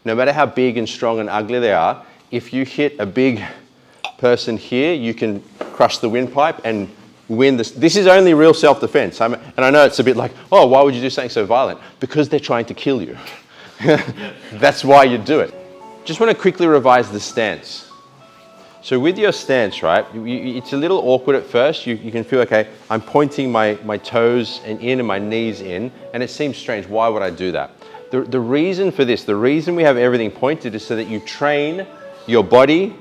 No matter how big and strong and ugly they are, if you hit a big person here, you can crush the windpipe and win this. This is only real self-defense. And I know it's a bit like, oh, why would you do something so violent? Because they're trying to kill you. That's why you do it. Just want to quickly revise the stance. So with your stance, right, it's a little awkward at first. You can feel, okay, I'm pointing my toes and my knees in, and it seems strange. Why would I do that? The reason for this, the reason we have everything pointed is so that you train your body,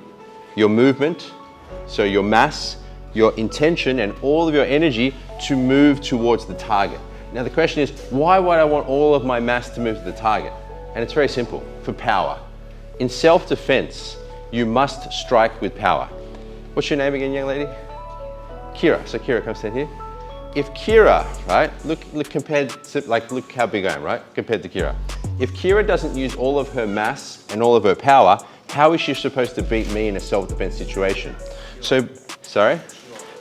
your movement, so your mass, your intention, and all of your energy to move towards the target. Now the question is, why would I want all of my mass to move to the target? And it's very simple, for power. In self-defense, you must strike with power. What's your name again, young lady? Kira. So Kira, come stand here. If Kira, right, look compared to, look how big I am, right, compared to Kira. If Kira doesn't use all of her mass and all of her power, how is she supposed to beat me in a self-defense situation? So, sorry?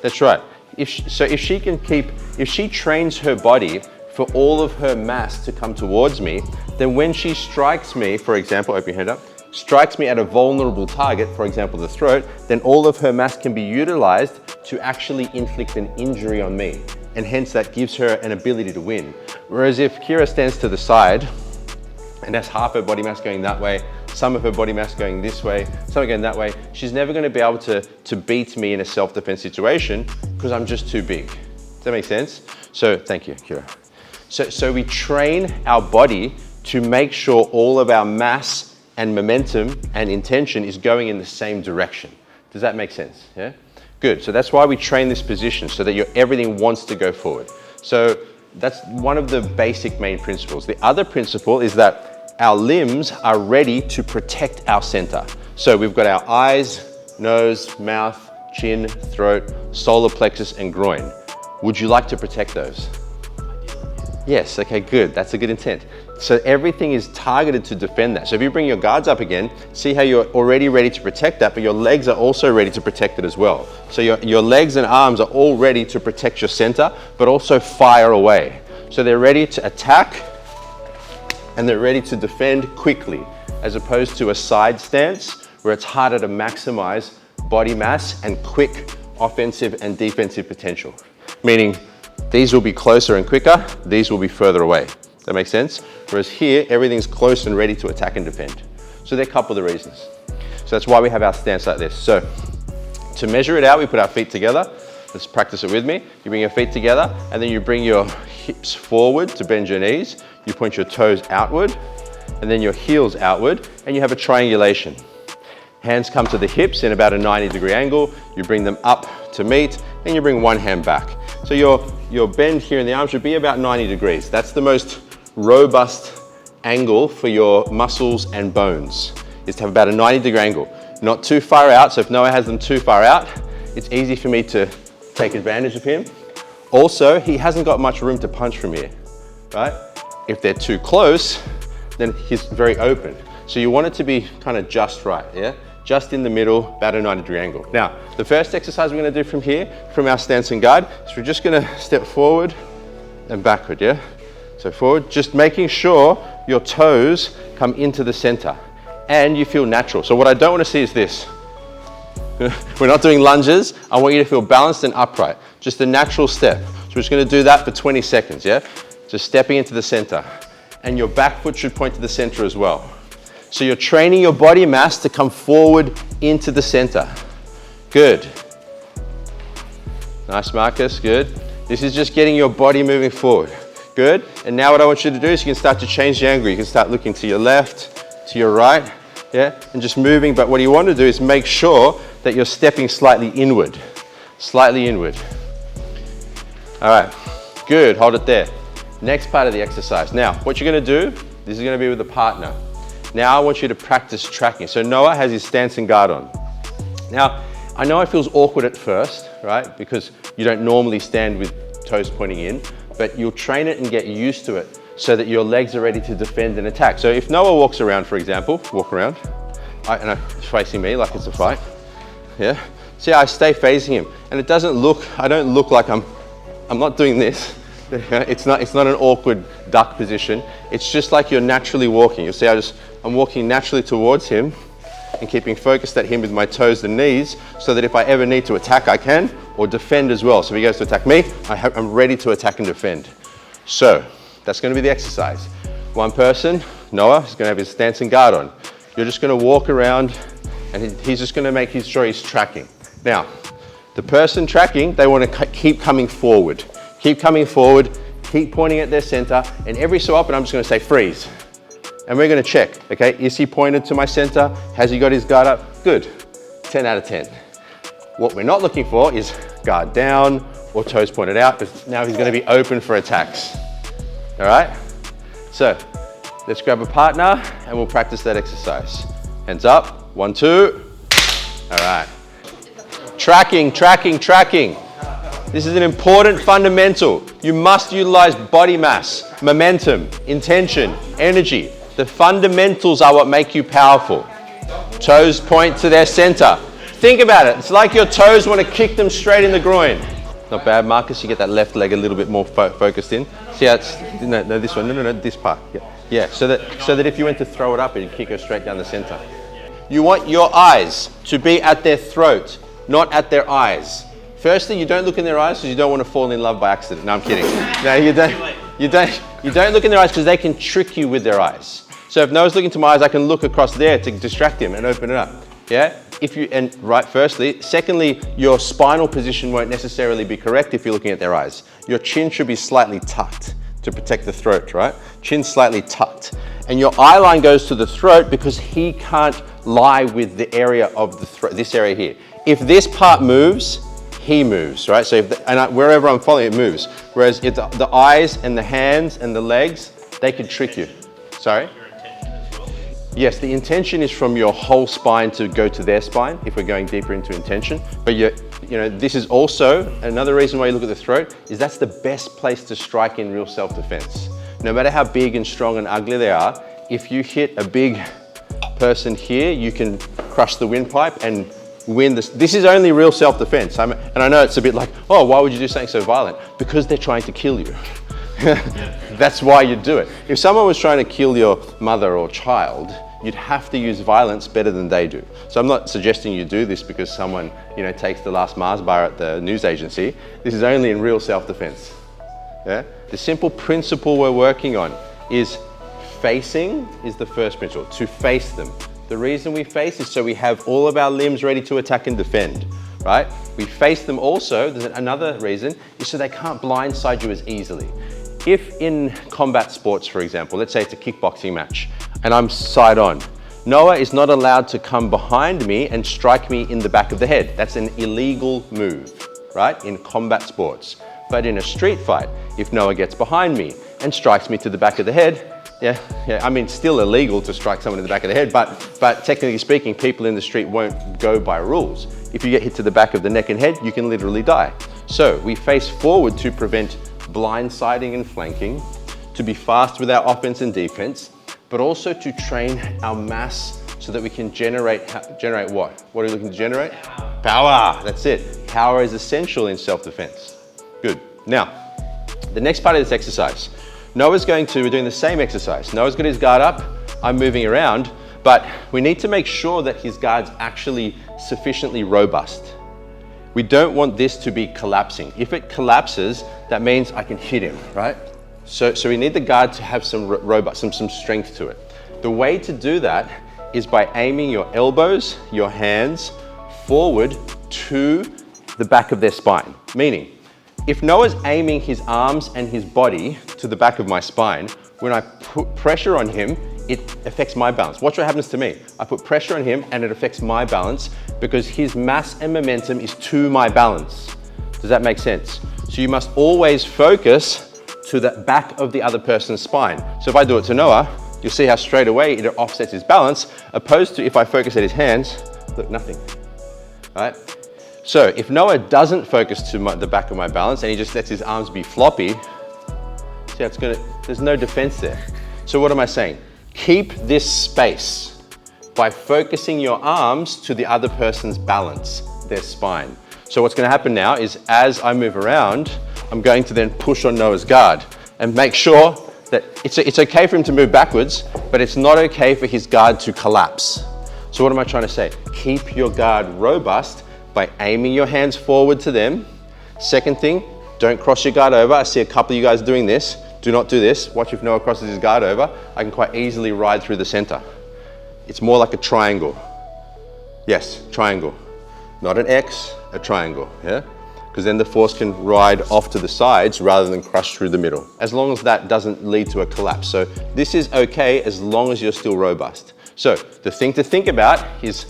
That's right. If she trains her body for all of her mass to come towards me, then when she strikes me, for example, open your hand up, strikes me at a vulnerable target, for example, the throat, then all of her mass can be utilized to actually inflict an injury on me. And hence that gives her an ability to win. Whereas if Kira stands to the side and has half her body mass going that way, some of her body mass going this way, some going that way, she's never going to be able to beat me in a self-defense situation because I'm just too big. Does that make sense? So, thank you, Kira. So we train our body to make sure all of our mass and momentum and intention is going in the same direction. Does that make sense? Yeah? Good. So that's why we train this position, so that everything wants to go forward. So that's one of the basic main principles. The other principle is that our limbs are ready to protect our center. So we've got our eyes, nose, mouth, chin, throat, solar plexus, and groin. Would you like to protect those? Yes, okay, good. That's a good intent. So everything is targeted to defend that. So if you bring your guards up again, see how you're already ready to protect that, but your legs are also ready to protect it as well. So your legs and arms are all ready to protect your center, but also fire away. So they're ready to attack and they're ready to defend quickly, as opposed to a side stance where it's harder to maximize body mass and quick offensive and defensive potential. Meaning these will be closer and quicker, these will be further away. That makes sense? Whereas here, everything's close and ready to attack and defend. So they're a couple of the reasons. So that's why we have our stance like this. So to measure it out, we put our feet together. Let's practice it with me. You bring your feet together and then you bring your hips forward to bend your knees. You point your toes outward and then your heels outward, and you have a triangulation. Hands come to the hips in about a 90-degree angle. You bring them up to meet and you bring one hand back. So your bend here in the arm should be about 90 degrees. That's the most robust angle for your muscles and bones, is to have about a 90-degree angle. Not too far out, so if Noah has them too far out, it's easy for me to take advantage of him. Also, he hasn't got much room to punch from here, right? If they're too close, then he's very open. So you want it to be kind of just right, yeah? Just in the middle, about a 90-degree angle. Now, the first exercise we're gonna do from here, from our stance and guard, is we're just gonna step forward and backward, yeah? So forward, just making sure your toes come into the center and you feel natural. So what I don't wanna see is this. We're not doing lunges. I want you to feel balanced and upright. Just a natural step. So we're just gonna do that for 20 seconds, yeah? Just stepping into the center. And your back foot should point to the center as well. So you're training your body mass to come forward into the center. Good. Nice, Marcus, good. This is just getting your body moving forward. Good. And now what I want you to do is you can start to change the angle. You can start looking to your left, to your right, yeah, and just moving. But what you want to do is make sure that you're stepping slightly inward. Slightly inward. All right, good, hold it there. Next part of the exercise. Now, what you're gonna do, this is gonna be with a partner. Now I want you to practice tracking. So Noah has his stance and guard on. Now, I know it feels awkward at first, right? Because you don't normally stand with toes pointing in, but you'll train it and get used to it so that your legs are ready to defend and attack. So if Noah walks around, for example, walk around, and he's facing me like it's a fight, yeah? See, I stay facing him, and it doesn't look, I don't look like I'm not doing this. It's not an awkward duck position. It's just like you're naturally walking. You'll see I just I'm walking naturally towards him and keeping focused at him with my toes and knees so that if I ever need to attack, I can, or defend as well. So if he goes to attack me, I'm ready to attack and defend. So that's going to be the exercise. One person, Noah, is going to have his stance and guard on. You're just going to walk around and he's just going to make sure he's tracking. Now, the person tracking, they want to keep coming forward. Keep coming forward, keep pointing at their center, and every so often I'm just going to say freeze. And we're going to check, okay? Is he pointed to my center? Has he got his guard up? Good, 10 out of 10. What we're not looking for is guard down or toes pointed out, because now he's going to be open for attacks. All right? So let's grab a partner and we'll practice that exercise. Hands up, 1, 2. All right. Tracking, tracking, tracking. This is an important fundamental. You must utilize body mass, momentum, intention, energy. The fundamentals are what make you powerful. Toes point to their center. Think about it. It's like your toes want to kick them straight in the groin. Not bad, Marcus. You get that left leg a little bit more focused in. See how it's, no, this one, no, this part. Yeah. So that if you went to throw it up, it'd kick her straight down the center. You want your eyes to be at their throat, not at their eyes. Firstly, you don't look in their eyes because you don't want to fall in love by accident. No, I'm kidding. No, you don't look in their eyes because they can trick you with their eyes. So if Noah's looking to my eyes, I can look across there to distract him and open it up. Yeah? Firstly. Secondly, your spinal position won't necessarily be correct if you're looking at their eyes. Your chin should be slightly tucked to protect the throat, right? Chin slightly tucked. And your eye line goes to the throat because he can't lie with the area of the throat, this area here. If this part moves, he moves, right? So wherever I'm following, it moves. Whereas if the eyes and the hands and the legs, they could trick you. Sorry? Yes, the intention is from your whole spine to go to their spine, if we're going deeper into intention. But this is also another reason why you look at the throat, is that's the best place to strike in real self-defense. No matter how big and strong and ugly they are, if you hit a big person here, you can crush the windpipe and win this. This is only real self-defense. And I know it's a bit like, oh, why would you do something so violent? Because they're trying to kill you. That's why you do it. If someone was trying to kill your mother or child, you'd have to use violence better than they do. So I'm not suggesting you do this because someone, takes the last Mars bar at the news agency. This is only in real self-defense. Yeah? The simple principle we're working on is facing is the first principle, to face them. The reason we face is so we have all of our limbs ready to attack and defend, right? We face them also, there's another reason, is so they can't blindside you as easily. If in combat sports, for example, let's say it's a kickboxing match, and I'm side on, Noah is not allowed to come behind me and strike me in the back of the head. That's an illegal move, right? In combat sports. But in a street fight, if Noah gets behind me and strikes me to the back of the head, still illegal to strike someone in the back of the head, but technically speaking, people in the street won't go by rules. If you get hit to the back of the neck and head, you can literally die. So we face forward to prevent blindsiding and flanking, to be fast with our offense and defense, but also to train our mass so that we can generate what? What are we looking to generate? Power. That's it. Power is essential in self-defense. Good. Now, the next part of this exercise, we're doing the same exercise. Noah's got his guard up, I'm moving around, but we need to make sure that his guard's actually sufficiently robust. We don't want this to be collapsing. If it collapses, that means I can hit him, right? So we need the guard to have some some strength to it. The way to do that is by aiming your elbows, your hands forward to the back of their spine. Meaning, if Noah's aiming his arms and his body to the back of my spine, when I put pressure on him, it affects my balance. Watch what happens to me. I put pressure on him and it affects my balance because his mass and momentum is to my balance. Does that make sense? So you must always focus to the back of the other person's spine. So if I do it to Noah, you'll see how straight away it offsets his balance, opposed to if I focus at his hands, look, nothing, right? So if Noah doesn't focus to the back of my balance and he just lets his arms be floppy, see how there's no defense there. So what am I saying? Keep this space by focusing your arms to the other person's balance, their spine. So what's gonna happen now is as I move around, I'm going to then push on Noah's guard and make sure that it's okay for him to move backwards, but it's not okay for his guard to collapse. So what am I trying to say? Keep your guard robust by aiming your hands forward to them. Second thing, don't cross your guard over. I see a couple of you guys doing this. Do not do this. Watch if Noah crosses his guard over. I can quite easily ride through the center. It's more like a triangle. Yes, triangle. Not an X, a triangle, yeah? Because then the force can ride off to the sides rather than crush through the middle, as long as that doesn't lead to a collapse. So this is okay as long as you're still robust. So the thing to think about is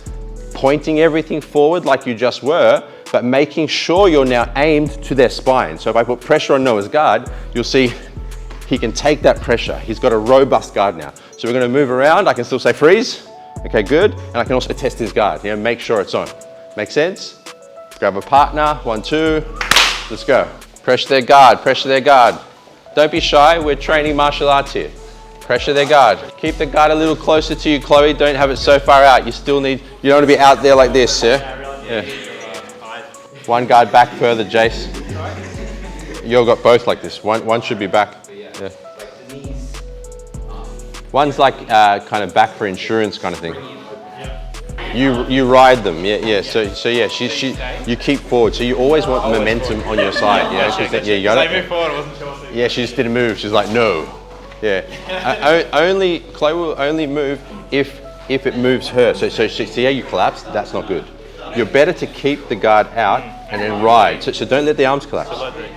pointing everything forward like you just were, but making sure you're now aimed to their spine. So if I put pressure on Noah's guard, you'll see he can take that pressure. He's got a robust guard now. So we're gonna move around. I can still say freeze. Okay, good. And I can also test his guard, make sure it's on. Make sense? Grab a partner, 1, 2, let's go. Pressure their guard, pressure their guard. Don't be shy, we're training martial arts here. Pressure their guard. Keep the guard a little closer to you, Chloe. Don't have it so far out. You don't want to be out there like this, yeah? One guard back further, Jace. You've got both like this. One should be back. Yeah. One's like kind of back for insurance kind of thing. You ride them, yeah. So yeah, you keep forward. So you always want momentum on your side, you got it. Yeah, she just didn't move. She's like, no. Yeah. Chloe will only move if it moves her. So see how you collapse? That's not good. You're better to keep the guard out and then ride. So don't let the arms collapse.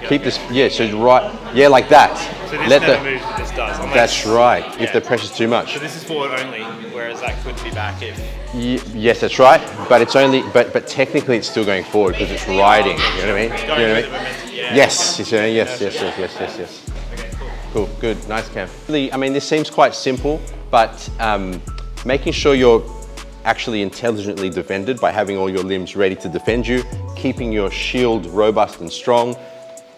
Keep this, like that. So this never moves, but this does. That's right, if the pressure's too much. So this is forward only, whereas that could be back if... Yes, that's right, but it's only, but technically it's still going forward because it's riding, you know what I mean? Yes. Okay, cool, good, nice Cam. Really, I mean, this seems quite simple, but making sure you're actually intelligently defended by having all your limbs ready to defend you, keeping your shield robust and strong,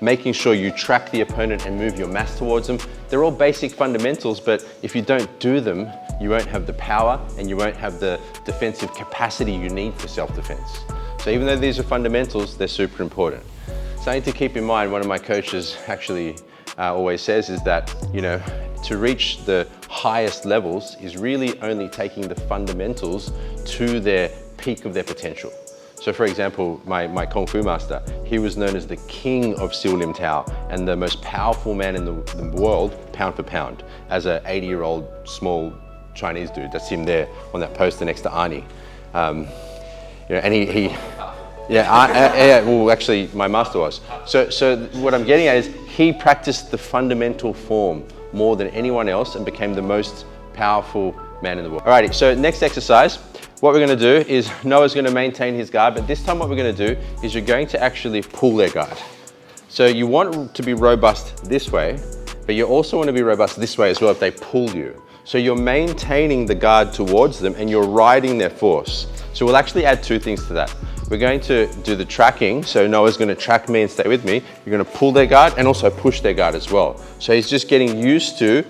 making sure you track the opponent and move your mass towards them. They're all basic fundamentals, but if you don't do them, you won't have the power and you won't have the defensive capacity you need for self-defense. So even though these are fundamentals, they're super important. Something to keep in mind, one of my coaches actually always says is that, to reach the highest levels is really only taking the fundamentals to their peak of their potential. So for example, my Kung Fu master, he was known as the king of Seal Lim Tao and the most powerful man in the world, pound for pound, as an 80-year-old small Chinese dude. That's him there on that poster next to Arnie. And well, actually, my master was. So what I'm getting at is he practiced the fundamental form more than anyone else and became the most powerful man in the world. Alrighty, so next exercise, what we're gonna do is Noah's gonna maintain his guard, but this time what we're gonna do is you're going to actually pull their guard. So you want to be robust this way, but you also want to be robust this way as well if they pull you. So you're maintaining the guard towards them and you're riding their force. So we'll actually add two things to that. We're going to do the tracking, so Noah's going to track me and stay with me. You're going to pull their guard and also push their guard as well. So he's just getting used to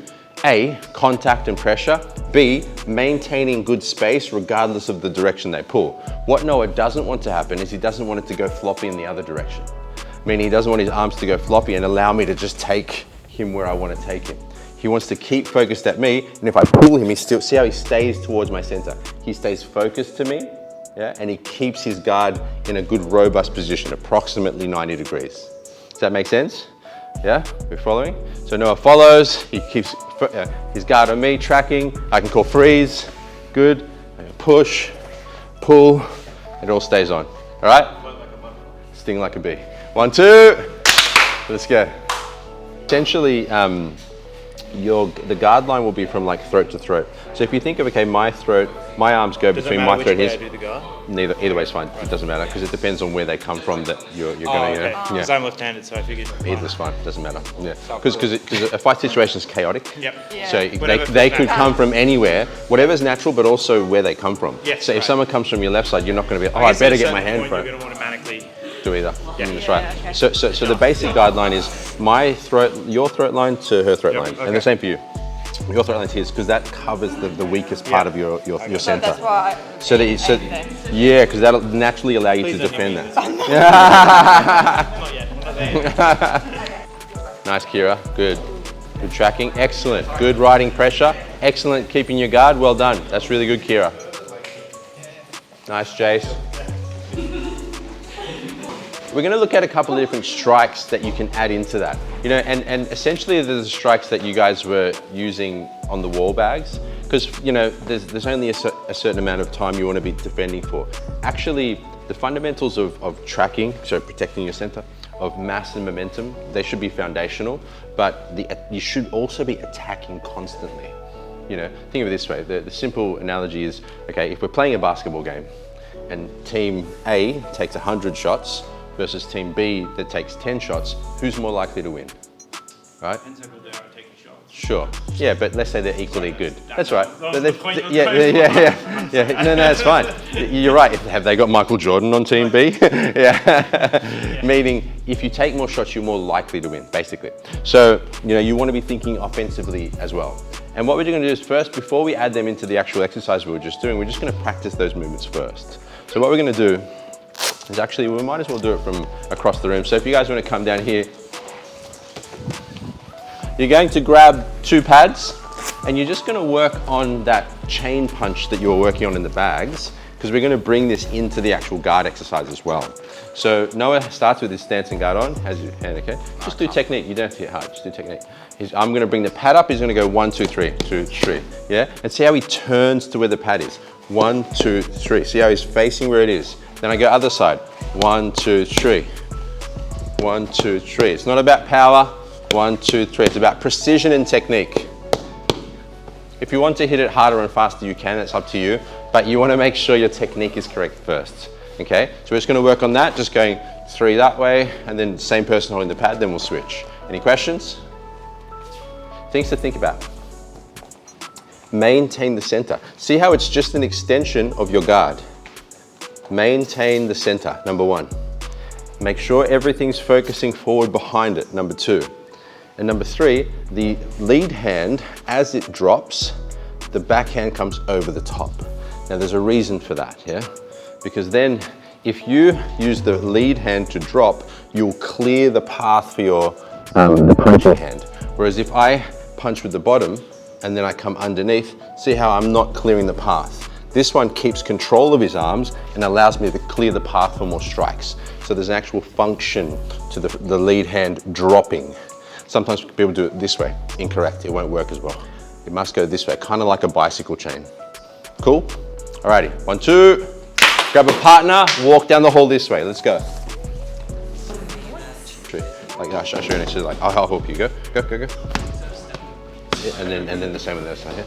A, contact and pressure, B, maintaining good space regardless of the direction they pull. What Noah doesn't want to happen is he doesn't want it to go floppy in the other direction. Meaning he doesn't want his arms to go floppy and allow me to just take him where I want to take him. He wants to keep focused at me, and if I pull him, see how he stays towards my center. He stays focused to me, and he keeps his guard in a good, robust position, approximately 90 degrees. Does that make sense? Yeah, we're following? So Noah follows, he keeps his guard on me, tracking. I can call freeze, good. I can push, pull, it all stays on. All right? Sting like a bee. 1, 2, let's go. Essentially, the guard line will be from like throat to throat. So if you think of, okay, my arms go between my throat and his. Either way is fine. It doesn't matter because it depends on where they come from that you're going to. Because I'm left-handed, so I figured. Either's fine. Doesn't matter. Yeah. Because a fight situation is chaotic. Yep. Yeah. So they could come from anywhere, whatever's natural, but also where they come from. Yes, so if someone comes from your left side, you're not going to be. Oh, I better get my hand front. You're going to automatically do either. Yeah. That's right. Okay. So the basic guideline is my throat, your throat line to her throat line, and the same for you. Your throat line here is because that covers the weakest part of your center. That's why. Yeah, because that'll naturally allow you to defend that. Not yet. Nice, Kira. Good. Good tracking, excellent. Good riding pressure, excellent keeping your guard, well done. That's really good, Kira. Nice, Jace. We're going to look at a couple of different strikes that you can add into that. You know, and essentially there's the strikes that you guys were using on the wall bags, because, you know, there's only a certain amount of time you want to be defending for. Actually, the fundamentals of tracking, so protecting your center, of mass and momentum, they should be foundational, but you should also be attacking constantly. You know, think of it this way, the simple analogy is, okay, if we're playing a basketball game and team A takes 100 shots versus team B that takes 10 shots, who's more likely to win, right? Depends how good they are at taking shots. Sure, yeah, but let's say they're equally good. That's right. That was the point. Yeah. No, it's fine. You're right. Have they got Michael Jordan on team B? Yeah. Meaning, if you take more shots, you're more likely to win, basically. So, you know, you want to be thinking offensively as well. And what we're going to do is first, before we add them into the actual exercise we were just doing, we're just going to practice those movements first. So what we're going to do is actually, we might as well do it from across the room. So if you guys want to come down here, you're going to grab 2 pads and you're just going to work on that chain punch that you were working on in the bags, because we're going to bring this into the actual guard exercise as well. So Noah starts with his stance and guard on, has your hand, okay? Just do technique, you don't have to hit hard, just do technique. I'm going to bring the pad up, he's going to go 1, 2, 3, 2, 3, yeah? And see how he turns to where the pad is. 1, 2, 3, see how he's facing where it is. Then I go other side, 1, 2, 3, 1, 2, 3. It's not about power, 1, 2, 3. It's about precision and technique. If you want to hit it harder and faster, you can, it's up to you, but you want to make sure your technique is correct first, okay? So we're just going to work on that, just going 3 that way, and then same person holding the pad, then we'll switch. Any questions? Things to think about. Maintain the center. See how it's just an extension of your guard. Maintain the center, number 1. Make sure everything's focusing forward behind it, number 2. And number 3, the lead hand, as it drops, the backhand comes over the top. Now there's a reason for that, yeah? Because then if you use the lead hand to drop, you'll clear the path for your the punching hand. Whereas if I punch with the bottom and then I come underneath, see how I'm not clearing the path. This one keeps control of his arms and allows me to clear the path for more strikes. So there's an actual function to the lead hand dropping. Sometimes people do it this way, incorrect, it won't work as well. It must go this way, kind of like a bicycle chain. Cool? Alrighty, 1, 2, grab a partner, walk down the hall this way, let's go. Like, I'll show you next to, like, I'll help you, go. Yeah, and then the same on the other side, yeah?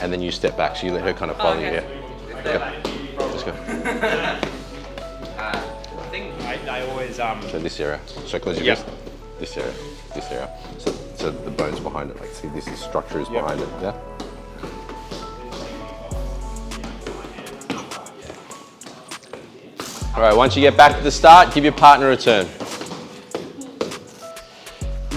And then you step back, so you let her kind of follow you, yeah? Go. Let's go. I think I always So this area, so close your wrist. This area. So the bone's behind it, like see this is structure is behind it, yeah? All right, once you get back to the start, give your partner a turn.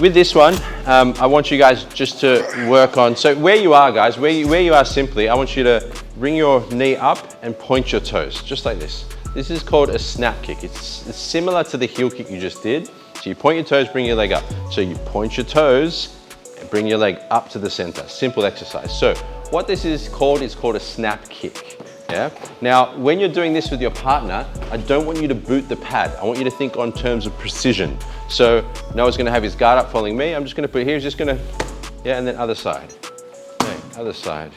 With this one, I want you guys just to work on, so where you are guys, where you are simply, I want you to bring your knee up and point your toes, just like this. This is called a snap kick. It's similar to the heel kick you just did. So you point your toes, bring your leg up. So you point your toes and bring your leg up to the center. Simple exercise. So what this is called a snap kick. Yeah. Now, when you're doing this with your partner, I don't want you to boot the pad. I want you to think on terms of precision. So Noah's going to have his guard up following me. I'm just going to put it here. He's just going to, yeah, and then other side. Bang, other side.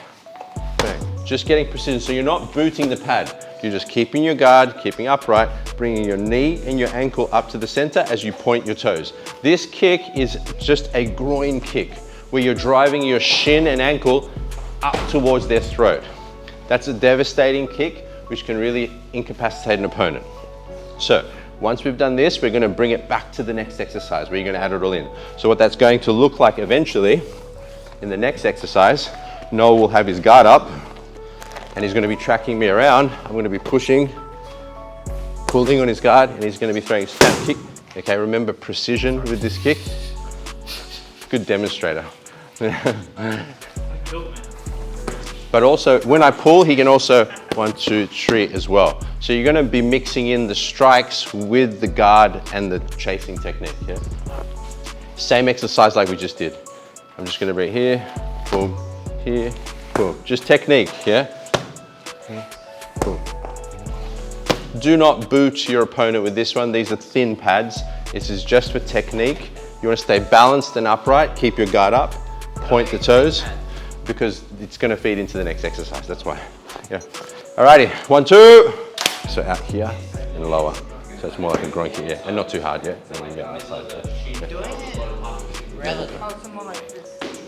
Bang. Just getting precision. So you're not booting the pad. You're just keeping your guard, keeping upright, bringing your knee and your ankle up to the center as you point your toes. This kick is just a groin kick where you're driving your shin and ankle up towards their throat. That's a devastating kick which can really incapacitate an opponent. So once we've done this, we're going to bring it back to the next exercise where you're going to add it all in. So what that's going to look like eventually in the next exercise, Noah will have his guard up and he's going to be tracking me around. I'm going to be pushing, pulling on his guard, and he's going to be throwing a snap kick. Okay, remember precision with this kick. Good demonstrator. But also, when I pull, he can also 1, 2, 3 as well. So you're going to be mixing in the strikes with the guard and the chasing technique. Yeah? Same exercise like we just did. I'm just gonna bring here, boom, here, boom. Just technique, yeah? Boom. Do not boot your opponent with this one. These are thin pads. This is just for technique. You wanna stay balanced and upright, keep your guard up, point the toes, because it's gonna feed into the next exercise, that's why. Yeah. Alrighty, 1, 2. So out here and lower. So it's more like a groin kick, yeah. And not too hard, yeah? And then you get on the side there.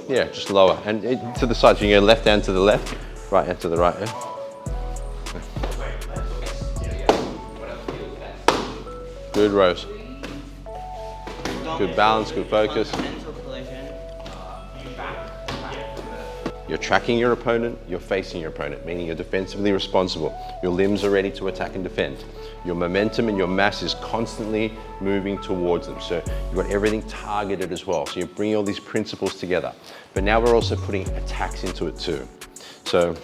Yeah, just lower. And to the side, so you can go left hand to the left, right hand to the right, yeah? Good rows. Good balance, good focus. You're tracking your opponent, you're facing your opponent, meaning you're defensively responsible. Your limbs are ready to attack and defend. Your momentum and your mass is constantly moving towards them. So you've got everything targeted as well. So you're bringing all these principles together. But now we're also putting attacks into it too. So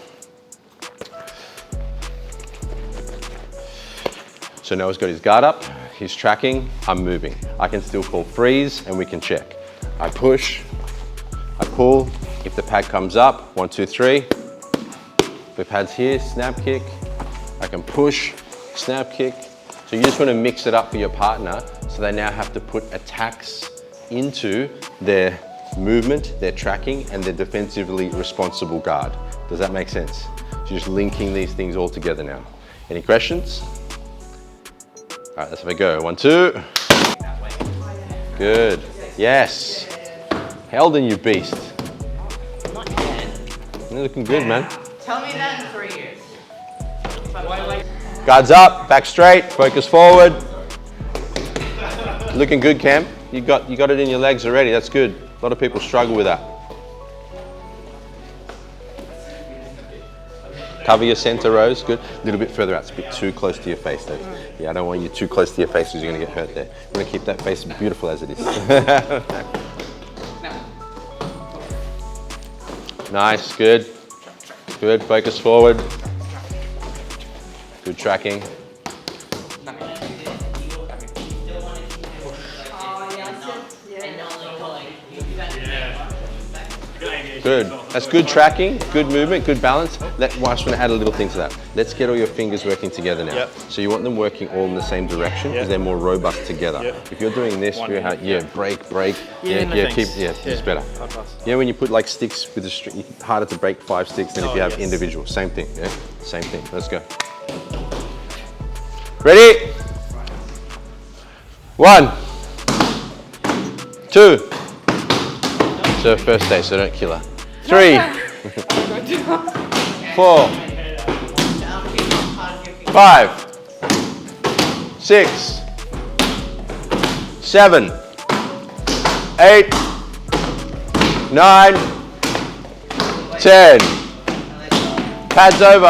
Noah's got his guard up, he's tracking, I'm moving. I can still call freeze and we can check. I push, I pull. If the pad comes up, 1, 2, 3. The pad's here, snap kick. I can push, snap kick. So you just want to mix it up for your partner so they now have to put attacks into their movement, their tracking, and their defensively responsible guard. Does that make sense? So you're just linking these things all together now. Any questions? All right, let's have a go. 1, 2. Good. Yes. Held in, you beast. You're looking good, man. Tell me that in 3 years. Guards up, back straight, focus forward. Looking good, Cam. You got it in your legs already. That's good. A lot of people struggle with that. Cover your center rows. Good. A little bit further out. It's a bit too close to your face, though. Yeah, I don't want you too close to your face because you're going to get hurt there. You want to keep that face beautiful as it is. Nice, good. Good, focus forward. Good tracking. Good. That's good tracking, good movement, good balance. I just want to add a little thing to that. Let's get all your fingers working together now. Yep. So you want them working all in the same direction because they're more robust together. Yep. If you're doing this, break. It's better. Pass. Yeah, when you put like sticks with a string, it's harder to break 5 sticks than if you have individual. Same thing, yeah? Same thing. Let's go. Ready? 1, 2. So first day, so don't kill her. 3, 4, 5, 6, 7, 8, 9, 10. Pads over.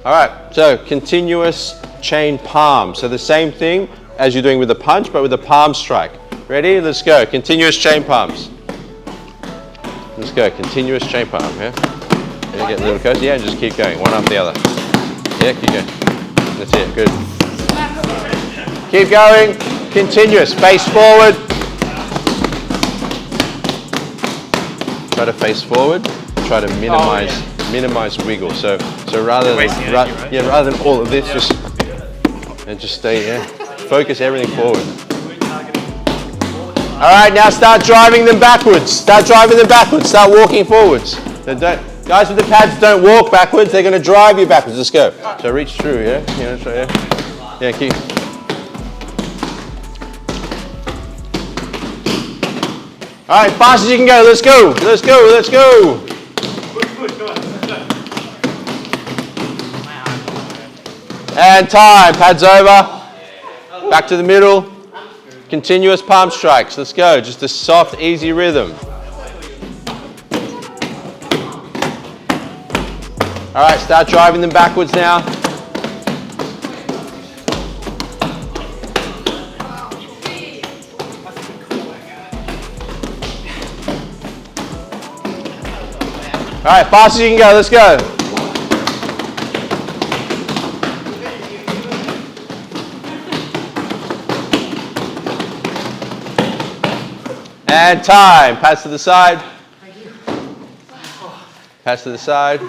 All right, so continuous chain palm. So the same thing as you're doing with the punch, but with a palm strike. Ready? Let's go. Continuous chain palms. Let's go. Continuous chain palm. Yeah. Get a little closer. Yeah, and just keep going. One after the other. Yeah, keep going. That's it. Good. Keep going. Continuous. Face forward. Try to face forward. Try to minimize wiggle. So rather than all of this, just stay. Focus everything forward. All right, now start driving them backwards. Start walking forwards. Guys with the pads, don't walk backwards. They're going to drive you backwards. Let's go. So reach through, yeah? Yeah, keep. All right, fast as you can go. Let's go. And time. Pads over. Back to the middle. Continuous palm strikes. Let's go. Just a soft, easy rhythm. All right, start driving them backwards now. All right, fast as you can go. Let's go. And time. Pass to the side. Pass to the side.